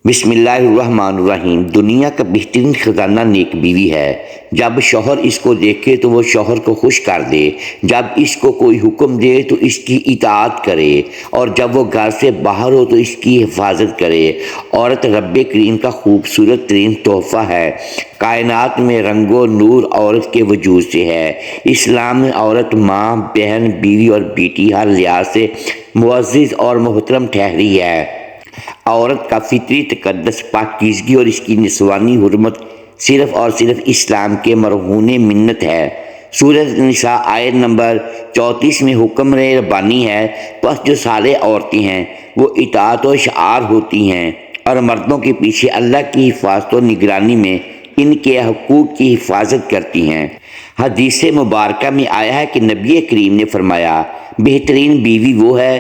بسم اللہ الرحمن الرحیم۔ دنیا کا بہترین خزانہ نیک بیوی ہے۔ جب شوہر اس کو دیکھے تو وہ شوہر کو خوش کر دے، جب اس کو کوئی حکم دے تو اس کی اطاعت کرے، اور جب وہ گھر سے باہر ہو تو اس کی حفاظت کرے۔ عورت رب کریم کا خوبصورت ترین تحفہ ہے۔ کائنات میں رنگ و نور عورت کے وجود سے ہے۔ اسلام میں عورت ماں، بہن، بیوی اور بیٹی ہر لحاظ سے معزز اور محترم ٹھہری ہے۔ عورت کا فطری تقدس، پاکیزگی اور اس کی نسوانی حرمت صرف اور صرف اسلام کے مرہون منت ہے۔ سورۃ نساء آیت نمبر 34 میں حکم ربانی ہے، پس جو صالح عورتیں ہیں وہ اطاعت و اشعار ہوتی ہیں اور مردوں کے پیچھے اللہ کی حفاظت و نگرانی میں ان کے حقوق کی حفاظت کرتی ہیں۔ حدیث مبارکہ میں آیا ہے کہ نبی کریم نے فرمایا، بہترین بیوی وہ ہے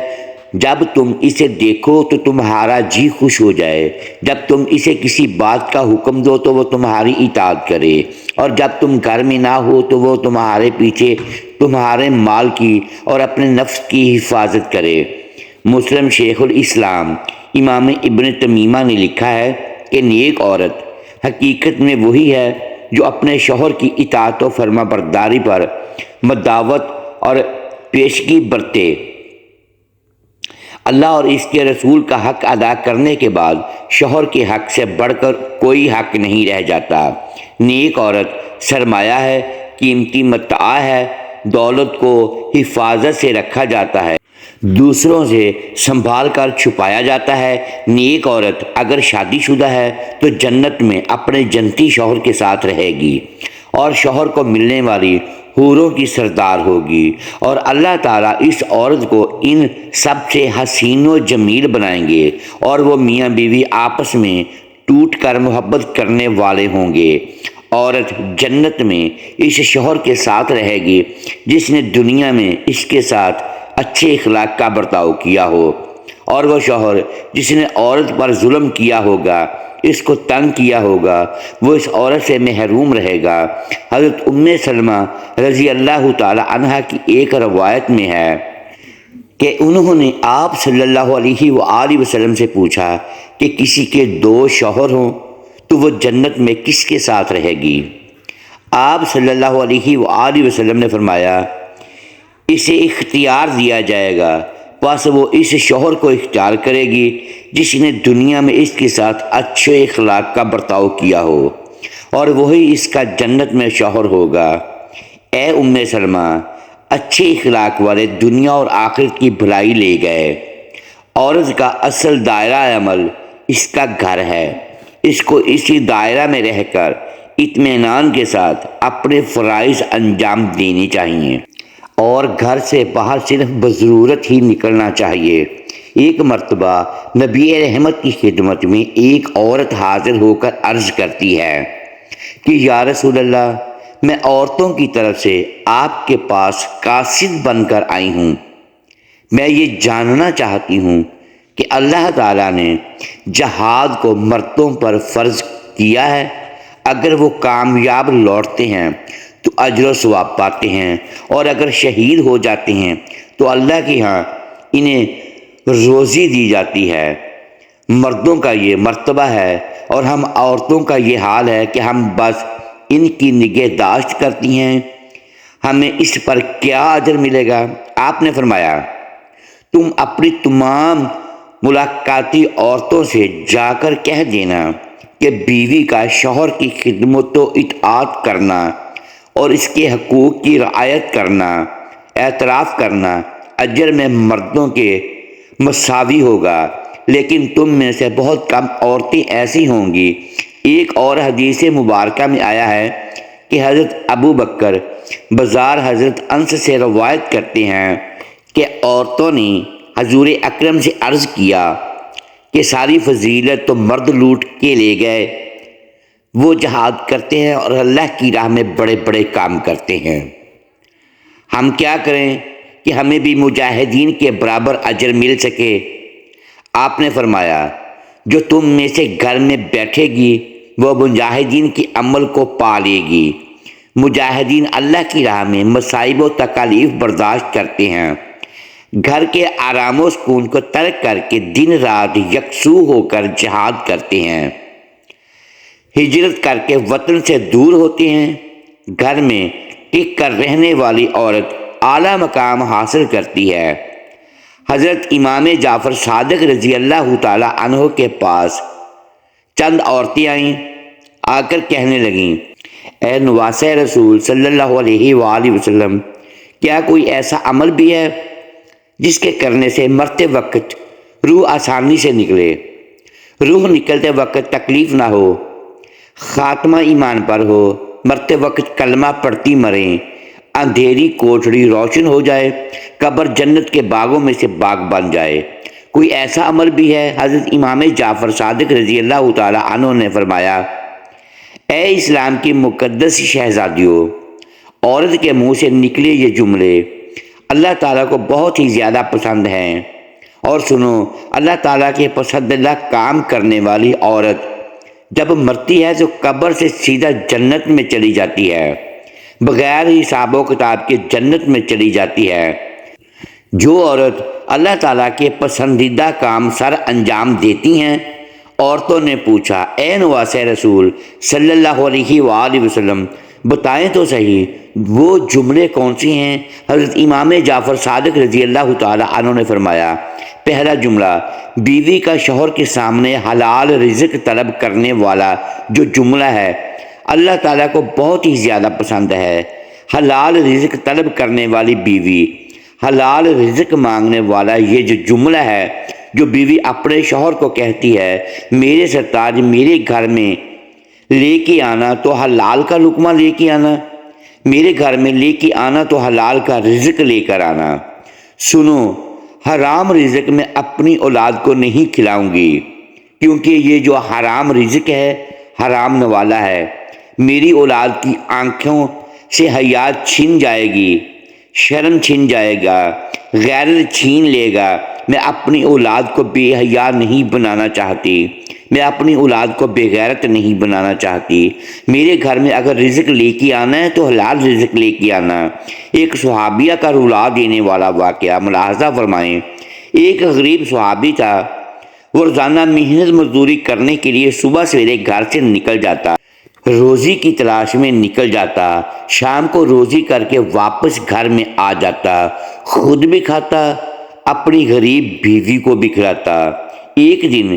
جب تم اسے دیکھو تو تمہارا جی خوش ہو جائے، جب تم اسے کسی بات کا حکم دو تو وہ تمہاری اطاعت کرے، اور جب تم گھر میں نہ ہو تو وہ تمہارے پیچھے تمہارے مال کی اور اپنے نفس کی حفاظت کرے۔ مسلم شیخ الاسلام امام ابن تیمیہ نے لکھا ہے کہ نیک عورت حقیقت میں وہی ہے جو اپنے شوہر کی اطاعت و فرما برداری پر مداوت اور پیشگی برتے، اللہ اور اس کے رسول کا حق ادا کرنے کے بعد شوہر کے حق سے بڑھ کر کوئی حق نہیں رہ جاتا۔ نیک عورت سرمایہ ہے، قیمتی متاع ہے، دولت کو حفاظت سے رکھا جاتا ہے، دوسروں سے سنبھال کر چھپایا جاتا ہے۔ نیک عورت اگر شادی شدہ ہے تو جنت میں اپنے جنتی شوہر کے ساتھ رہے گی اور شوہر کو ملنے والی حوروں کی سردار ہوگی، اور اللہ تعالیٰ اس عورت کو ان سب سے حسین و جمیل بنائیں گے، اور وہ میاں بیوی آپس میں ٹوٹ کر محبت کرنے والے ہوں گے۔ عورت جنت میں اس شوہر کے ساتھ رہے گی جس نے دنیا میں اس کے ساتھ اچھے اخلاق کا برتاؤ کیا ہو، اور وہ شوہر جس نے عورت پر ظلم کیا ہوگا، اس کو تنگ کیا ہوگا، وہ اس عورت سے محروم رہے گا۔ حضرت ام سلمہ رضی اللہ تعالی عنہ کی ایک روایت میں ہے کہ انہوں نے آپ صلی اللہ علیہ وآلہ وسلم سے پوچھا کہ کسی کے دو شوہر ہوں تو وہ جنت میں کس کے ساتھ رہے گی؟ آپ صلی اللہ علیہ وآلہ وسلم نے فرمایا، اسے اختیار دیا جائے گا، پس وہ اس شوہر کو اختیار کرے گی جس نے دنیا میں اس کے ساتھ اچھے اخلاق کا برتاؤ کیا ہو، اور وہی اس کا جنت میں شوہر ہوگا۔ اے ام سلمہ، اچھے اخلاق والے دنیا اور آخرت کی بھلائی لے گئے۔ عورت کا اصل دائرہ عمل اس کا گھر ہے، اس کو اسی دائرہ میں رہ کر اطمینان کے ساتھ اپنے فرائض انجام دینے چاہیے، اور گھر سے باہر صرف بضرورت ہی نکلنا چاہیے۔ ایک مرتبہ نبی رحمت کی خدمت میں ایک عورت حاضر ہو کر عرض کرتی ہے کہ یا رسول اللہ، میں عورتوں کی طرف سے آپ کے پاس قاصد بن کر آئی ہوں۔ میں یہ جاننا چاہتی ہوں کہ اللہ تعالیٰ نے جہاد کو مردوں پر فرض کیا ہے، اگر وہ کامیاب لوٹتے ہیں تو اجر و ثواب پاتے ہیں، اور اگر شہید ہو جاتے ہیں تو اللہ کے ہاں انہیں روزی دی جاتی ہے۔ مردوں کا یہ مرتبہ ہے اور ہم عورتوں کا یہ حال ہے کہ ہم بس ان کی نگہداشت کرتی ہیں، ہمیں اس پر کیا اجر ملے گا؟ آپ نے فرمایا، تم اپنی تمام ملاقاتی عورتوں سے جا کر کہہ دینا کہ بیوی کا شوہر کی خدمت و اطاعت کرنا اور اس کے حقوق کی رعایت کرنا، اعتراف کرنا اجر میں مردوں کے مساوی ہوگا، لیکن تم میں سے بہت کم عورتیں ایسی ہوں گی۔ ایک اور حدیث مبارکہ میں آیا ہے کہ حضرت ابو بکر بزار حضرت انس سے روایت کرتے ہیں کہ عورتوں نے حضور اکرم سے عرض کیا کہ ساری فضیلت تو مرد لوٹ کے لے گئے، وہ جہاد کرتے ہیں اور اللہ کی راہ میں بڑے بڑے کام کرتے ہیں، ہم کیا کریں کہ ہمیں بھی مجاہدین کے برابر اجر مل سکے؟ آپ نے فرمایا، جو تم میں سے گھر میں بیٹھے گی وہ مجاہدین کے عمل کو پا لے گی۔ مجاہدین اللہ کی راہ میں مصائب و تکالیف برداشت کرتے ہیں، گھر کے آرام و سکون کو ترک کر کے دن رات یکسو ہو کر جہاد کرتے ہیں، ہجرت کر کے وطن سے دور ہوتے ہیں۔ گھر میں ٹک کر رہنے والی عورت اعلیٰ مقام حاصل کرتی ہے۔ حضرت امام جعفر صادق رضی اللہ تعالیٰ عنہ کے پاس چند عورتیں آئیں، آ کر کہنے لگیں، اے نواسہ رسول صلی اللہ علیہ وآلہ وسلم، کیا کوئی ایسا عمل بھی ہے جس کے کرنے سے مرتے وقت روح آسانی سے نکلے، روح نکلتے وقت تکلیف نہ ہو، خاتمہ ایمان پر ہو، مرتے وقت کلمہ پڑھتی مریں، اندھیری کوٹڑی روشن ہو جائے، قبر جنت کے باغوں میں سے باغ بن جائے؟ کوئی ایسا عمل بھی ہے؟ حضرت امام جعفر صادق رضی اللہ تعالیٰ عنہ نے فرمایا، اے اسلام کی مقدس شہزادیوں، عورت کے منہ سے نکلے یہ جملے اللہ تعالیٰ کو بہت ہی زیادہ پسند ہیں۔ اور سنو، اللہ تعالیٰ کے پسندیدہ کام کرنے والی عورت جب مرتی ہے تو قبر سے سیدھا جنت میں چلی جاتی ہے، بغیر حساب و کتاب کے جنت میں چلی جاتی ہے۔ جو عورت اللہ تعالیٰ کے پسندیدہ کام سر انجام دیتی ہیں۔ عورتوں نے پوچھا، اے نواسہ رسول صلی اللہ علیہ وآلہ وسلم، بتائیں تو صحیح وہ جملے کون سی ہیں؟ حضرت امام جعفر صادق رضی اللہ تعالیٰ عنہ نے فرمایا، پہلا جملہ، بیوی کا شوہر کے سامنے حلال رزق طلب کرنے والا جو جملہ ہے اللہ تعالیٰ کو بہت ہی زیادہ پسند ہے۔ حلال رزق طلب کرنے والی بیوی، حلال رزق مانگنے والا یہ جو جملہ ہے جو بیوی اپنے شوہر کو کہتی ہے، میرے سرتاج میرے گھر میں لے کے آنا تو حلال کا لقمہ لے کے آنا، میرے گھر میں لے کے آنا تو حلال کا رزق لے کر آنا۔ سنو، حرام رزق میں اپنی اولاد کو نہیں کھلاؤں گی، کیونکہ یہ جو حرام رزق ہے حرام نوالا ہے۔ میری اولاد کی آنکھوں سے حیا چھن جائے گی، شرم چھن جائے گا، غیرت چھین لے گا۔ میں اپنی اولاد کو بے حیا نہیں بنانا چاہتی، میں اپنی اولاد کو بے غیرت نہیں بنانا چاہتی۔ میرے گھر میں اگر رزق لے کے آنا ہے تو حلال رزق لے کے آنا۔ ایک صحابیہ کا رلا دینے والا واقعہ ملاحظہ فرمائیں۔ ایک غریب صحابی تھا، وہ روزانہ محنت مزدوری کرنے کے لیے صبح سویرے گھر سے نکل جاتا، روزی کی تلاش میں نکل جاتا، شام کو روزی کر کے واپس گھر میں آ جاتا، خود بھی کھاتا، اپنی غریب بیوی کو بھی کھلاتا۔ ایک دن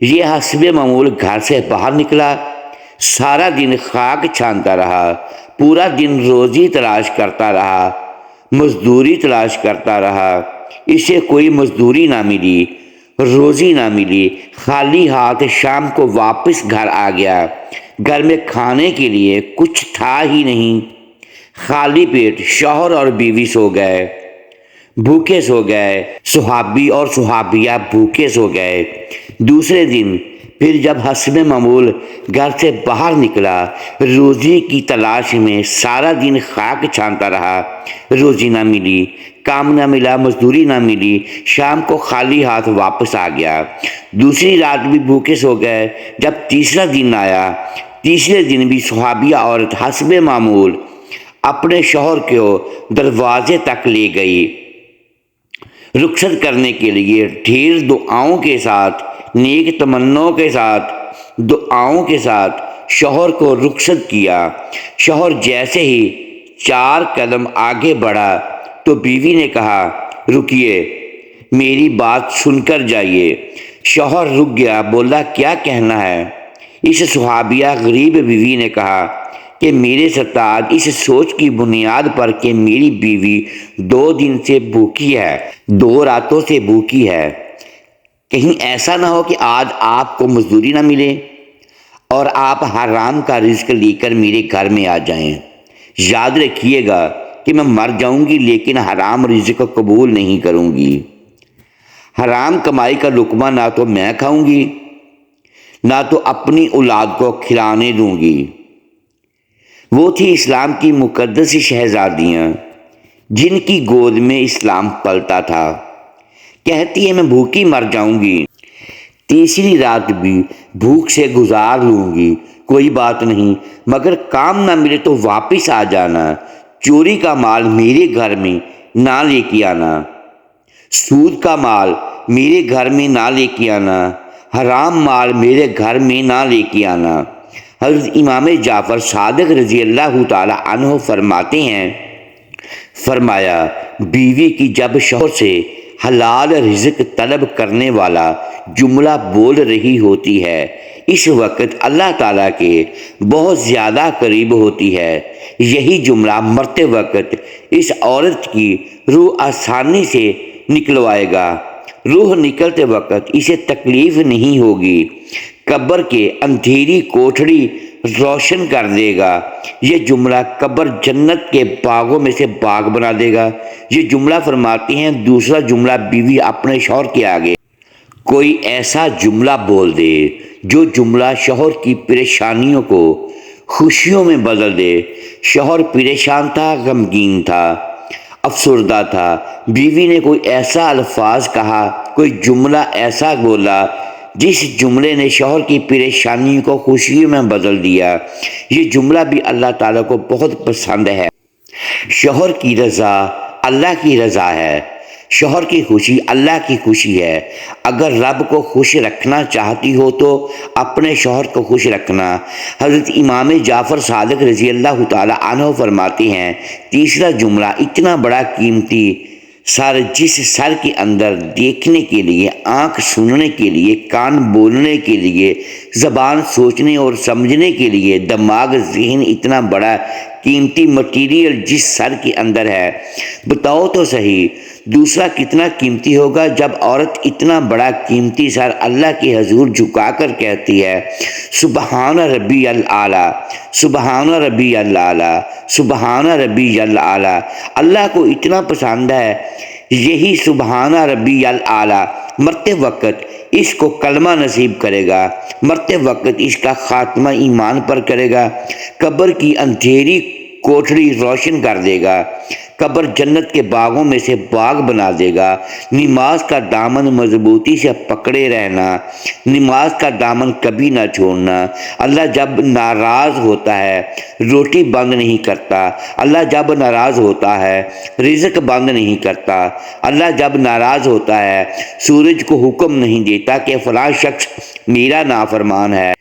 یہ حسب معمول گھر سے باہر نکلا، سارا دن خاک چھانتا رہا، پورا دن روزی تلاش کرتا رہا، مزدوری تلاش کرتا رہا۔ اسے کوئی مزدوری نہ ملی، روزی نہ ملی، خالی ہاتھ شام کو واپس گھر آ گیا۔ گھر میں کھانے کے لیے کچھ تھا ہی نہیں، خالی پیٹ شوہر اور بیوی سو گئے، بھوکے سو گئے، صحابی اور صحابیہ بھوکے سو گئے۔ دوسرے دن پھر جب حسب معمول گھر سے باہر نکلا، روزی کی تلاش میں سارا دن خاک چھانتا رہا، روزی نہ ملی، کام نہ ملا، مزدوری نہ ملی، شام کو خالی ہاتھ واپس آ گیا۔ دوسری رات بھی بھوکے سو گئے۔ جب تیسرا دن آیا، تیسرے دن بھی صحابیہ عورت حسب معمول اپنے شوہر کو دروازے تک لے گئی، رخصت کرنے کے لیے ڈھیر دعاؤں کے ساتھ، نیک تمناؤں کے ساتھ، دعاؤں کے ساتھ شوہر کو رخصت کیا۔ شوہر جیسے ہی 4 قدم آگے بڑھا تو بیوی نے کہا، رکیے، میری بات سن کر جائیے۔ شوہر رک گیا، بولا، کیا کہنا ہے؟ اس صحابیہ غریب بیوی نے کہا کہ میرے سرتاج، اس سوچ کی بنیاد پر کہ میری بیوی 2 دن سے بھوکی ہے، 2 راتوں سے بھوکی ہے، کہیں ایسا نہ ہو کہ آج آپ کو مزدوری نہ ملے اور آپ حرام کا رزق لے کر میرے گھر میں آ جائیں۔ یاد رکھیے گا کہ میں مر جاؤں گی لیکن حرام رزق قبول نہیں کروں گی۔ حرام کمائی کا لقمہ نہ تو میں کھاؤں گی، نہ تو اپنی اولاد کو کھلانے دوں گی۔ وہ تھی اسلام کی مقدس شہزادیاں جن کی گود میں اسلام پلتا تھا۔ کہتی ہے، میں بھوکی مر جاؤں گی، تیسری رات بھی بھوک سے گزار لوں گی، کوئی بات نہیں، مگر کام نہ ملے تو واپس آ جانا، چوری کا مال میرے گھر میں نہ لے کے آنا۔ سود کا مال میرے گھر میں نہ لے کے آنا، حرام مال میرے گھر میں نہ لے کے آنا۔ حضرت امام جعفر صادق رضی اللہ تعالی عنہ فرماتے ہیں، فرمایا بیوی کی جب شوہر سے حلال رزق طلب کرنے والا جملہ بول رہی ہوتی ہے، اس وقت اللہ تعالیٰ کے بہت زیادہ قریب ہوتی ہے۔ یہی جملہ مرتے وقت اس عورت کی روح آسانی سے نکلوائے گا۔ روح نکلتے وقت اسے تکلیف نہیں ہوگی۔ قبر کے اندھیری کوٹھڑی روشن کر دے گا۔ یہ جملہ قبر جنت کے باغوں میں سے باغ بنا دے گا۔ یہ جملہ فرماتے ہیں، دوسرا جملہ بیوی اپنے شوہر کے آگے کوئی ایسا جملہ بول دے جو جملہ شوہر کی پریشانیوں کو خوشیوں میں بدل دے۔ شوہر پریشان تھا، غمگین تھا، افسردہ تھا، بیوی نے کوئی ایسا الفاظ کہا، کوئی جملہ ایسا بولا جس جملے نے شوہر کی پریشانی کو خوشیوں میں بدل دیا۔ یہ جملہ بھی اللہ تعالیٰ کو بہت پسند ہے۔ شوہر کی رضا اللہ کی رضا ہے، شوہر کی خوشی اللہ کی خوشی ہے۔ اگر رب کو خوش رکھنا چاہتی ہو تو اپنے شوہر کو خوش رکھنا۔ حضرت امام جعفر صادق رضی اللہ تعالی عنہ فرماتے ہیں، تیسرا جملہ اتنا بڑا قیمتی سر، جس سر کے اندر دیکھنے کے لیے، آنکھ سننے کے لیے، کان بولنے کے لیے، زبان سوچنے اور سمجھنے کے لیے، دماغ ذہن، اتنا بڑا قیمتی مٹیریل جس سر کے اندر ہے، بتاؤ تو صحیح دوسرا کتنا قیمتی ہوگا جب عورت اتنا بڑا قیمتی سر اللہ کے حضور جھکا کر کہتی ہے، سبحان ربی الاعلیٰ، سبحان ربی الاعلیٰ، سبحان ربی الاعلیٰ۔ اللہ کو اتنا پسند ہے یہی سبحان ربی الاعلیٰ مرتے وقت اس کو کلمہ نصیب کرے گا، مرتے وقت اس کا خاتمہ ایمان پر کرے گا، قبر کی اندھیری کوٹھڑی روشن کر دے گا، قبر جنت کے باغوں میں سے باغ بنا دے گا۔ نماز کا دامن مضبوطی سے پکڑے رہنا، نماز کا دامن کبھی نہ چھوڑنا۔ اللہ جب ناراض ہوتا ہے روٹی بند نہیں کرتا، اللہ جب ناراض ہوتا ہے رزق بند نہیں کرتا، اللہ جب ناراض ہوتا ہے سورج کو حکم نہیں دیتا کہ فلاں شخص میرا نافرمان ہے،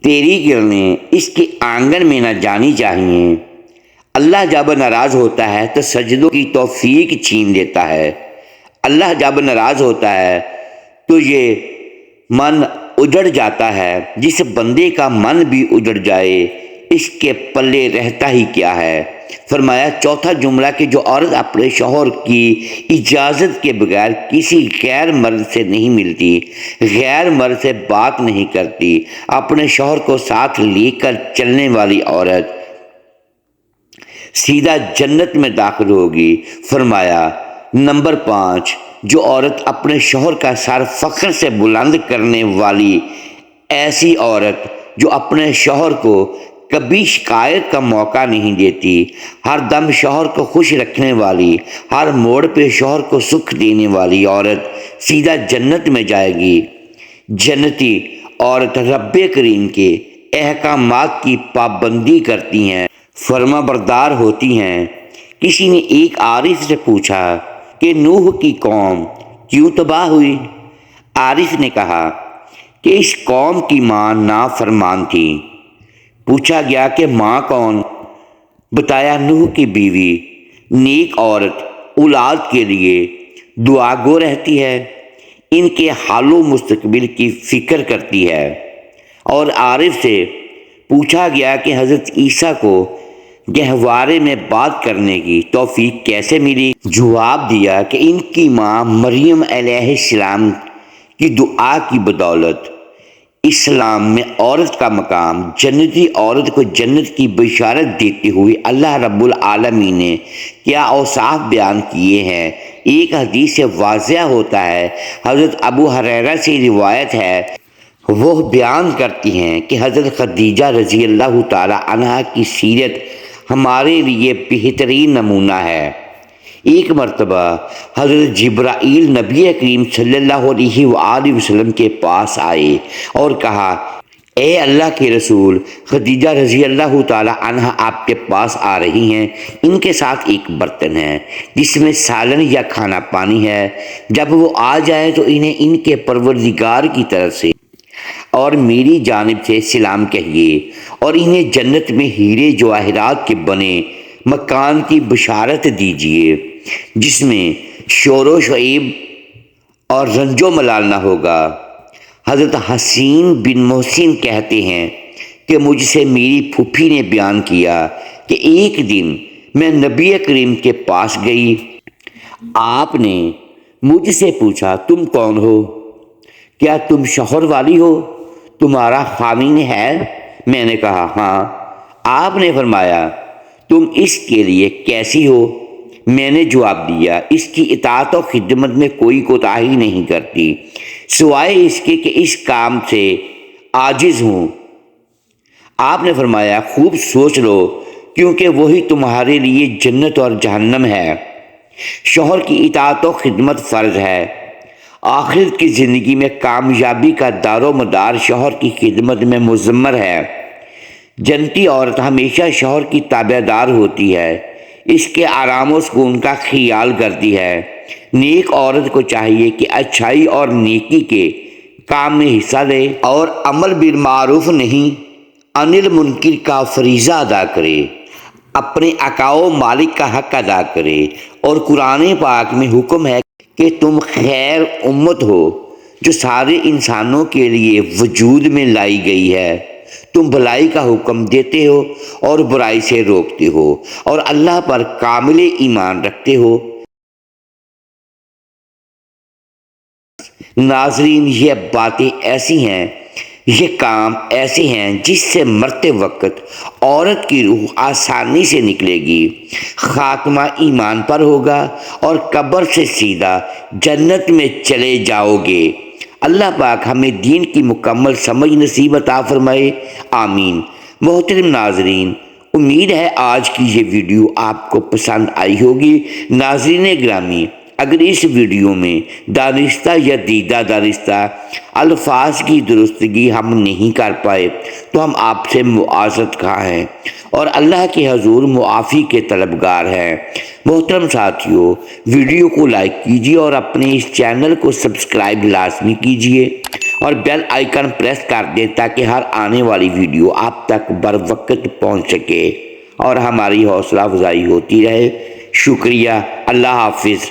تیری کرنیں اس کے آنگن میں نہ جانی چاہیے۔ اللہ جب ناراض ہوتا ہے تو سجدوں کی توفیق چھین دیتا ہے۔ اللہ جب ناراض ہوتا ہے تو یہ من اجڑ جاتا ہے۔ جس بندے کا من بھی اجڑ جائے اس کے پلے رہتا ہی کیا ہے۔ فرمایا چوتھا جملہ کہ جو عورت اپنے شوہر کی اجازت کے بغیر کسی غیر مرد سے نہیں ملتی، غیر مرد سے بات نہیں کرتی، اپنے شوہر کو ساتھ لے کر چلنے والی عورت سیدھا جنت میں داخل ہوگی۔ فرمایا نمبر 5، جو عورت اپنے شوہر کا سر فخر سے بلند کرنے والی، ایسی عورت جو اپنے شوہر کو کبھی شکایت کا موقع نہیں دیتی، ہر دم شوہر کو خوش رکھنے والی، ہر موڑ پہ شوہر کو سکھ دینے والی عورت سیدھا جنت میں جائے گی۔ جنتی عورت رب کریم کے احکامات کی پابندی کرتی ہیں، فرما بردار ہوتی ہیں۔ کسی نے ایک عارف سے پوچھا کہ نوح کی قوم کیوں تباہ ہوئی؟ عارف نے کہا کہ اس قوم کی ماں نافرمان تھی۔ پوچھا گیا کہ ماں کون؟ بتایا نوح کی بیوی، نیک عورت اولاد کے لیے دعا گو رہتی ہے، ان کے حال و مستقبل کی فکر کرتی ہے۔ اور عارف سے پوچھا گیا کہ حضرت عیسیٰ کو گہوارے میں بات کرنے کی توفیق کیسے ملی؟ جواب دیا کہ ان کی ماں مریم علیہ السلام کی دعا کی بدولت۔ اسلام میں عورت کا مقام، جنتی عورت کو جنت کی بشارت دیتے ہوئے اللہ رب العالمین نے کیا اوصاف بیان کیے ہیں۔ ایک حدیث سے واضح ہوتا ہے، حضرت ابو ہریرہ سے روایت ہے، وہ بیان کرتی ہیں کہ حضرت خدیجہ رضی اللہ تعالی عنہا کی سیرت ہمارے لیے بہترین نمونہ ہے۔ ایک مرتبہ حضرت جبرائیل نبی کریم صلی اللہ علیہ وآلہ وسلم کے پاس آئے اور کہا، اے اللہ کے رسول، خدیجہ رضی اللہ تعالی عنہ آپ کے پاس آ رہی ہیں۔ ان کے ساتھ ایک برتن ہے جس میں سالن یا کھانا پانی ہے۔ جب وہ آ جائیں تو انہیں ان کے پروردگار کی طرف سے اور میری جانب سے سلام کہیے، اور انہیں جنت میں ہیرے جواہرات کے بنے مکان کی بشارت دیجیے جس میں شور و شعیب اور رنج و ملال نہ ہوگا۔ حضرت حسین بن محسن کہتے ہیں کہ مجھ سے میری پھوپھی نے بیان کیا کہ ایک دن میں نبی کریم کے پاس گئی۔ آپ نے مجھ سے پوچھا، تم کون ہو؟ کیا تم شوہر والی ہو؟ تمہارا خاوند ہے؟ میں نے کہا ہاں۔ آپ نے فرمایا، تم اس کے لیے کیسی ہو؟ میں نے جواب دیا، اس کی اطاعت و خدمت میں کوئی کوتاہی نہیں کرتی سوائے اس کے کہ اس کام سے عاجز ہوں۔ آپ نے فرمایا، خوب سوچ لو، کیونکہ وہی تمہارے لیے جنت اور جہنم ہے۔ شوہر کی اطاعت و خدمت فرض ہے۔ آخرت کی زندگی میں کامیابی کا دار و مدار شوہر کی خدمت میں مضمر ہے۔ جنتی عورت ہمیشہ شوہر کی تابع دار ہوتی ہے، اس کے آرام و سکون کا خیال کرتی ہے۔ نیک عورت کو چاہیے کہ اچھائی اور نیکی کے کام میں حصہ لے اور امر بالمعروف نہیں عن المنکر کا فریضہ ادا کرے، اپنے آقا و مالک کا حق ادا کرے۔ اور قرآن پاک میں حکم ہے کہ تم خیر امت ہو جو سارے انسانوں کے لیے وجود میں لائی گئی ہے۔ تم بھلائی کا حکم دیتے ہو اور برائی سے روکتے ہو اور اللہ پر کامل ایمان رکھتے ہو۔ ناظرین، یہ باتیں ایسی ہیں، یہ کام ایسے ہیں جس سے مرتے وقت عورت کی روح آسانی سے نکلے گی، خاتمہ ایمان پر ہوگا اور قبر سے سیدھا جنت میں چلے جاؤ گے۔ اللہ پاک ہمیں دین کی مکمل سمجھ نصیب عطا فرمائے، آمین۔ محترم ناظرین، امید ہے آج کی یہ ویڈیو آپ کو پسند آئی ہوگی۔ ناظرین گرامی، اگر اس ویڈیو میں دانستہ یا دیدہ دانستہ الفاظ کی درستگی ہم نہیں کر پائے تو ہم آپ سے معذرت خواہ ہیں اور اللہ کے حضور معافی کے طلبگار ہیں۔ محترم ساتھیوں، ویڈیو کو لائک کیجیے اور اپنے اس چینل کو سبسکرائب لازمی کیجیے اور بیل آئیکن پریس کر دیں تاکہ ہر آنے والی ویڈیو آپ تک بر وقت پہنچ سکے اور ہماری حوصلہ افزائی ہوتی رہے۔ شکریہ، اللہ حافظ۔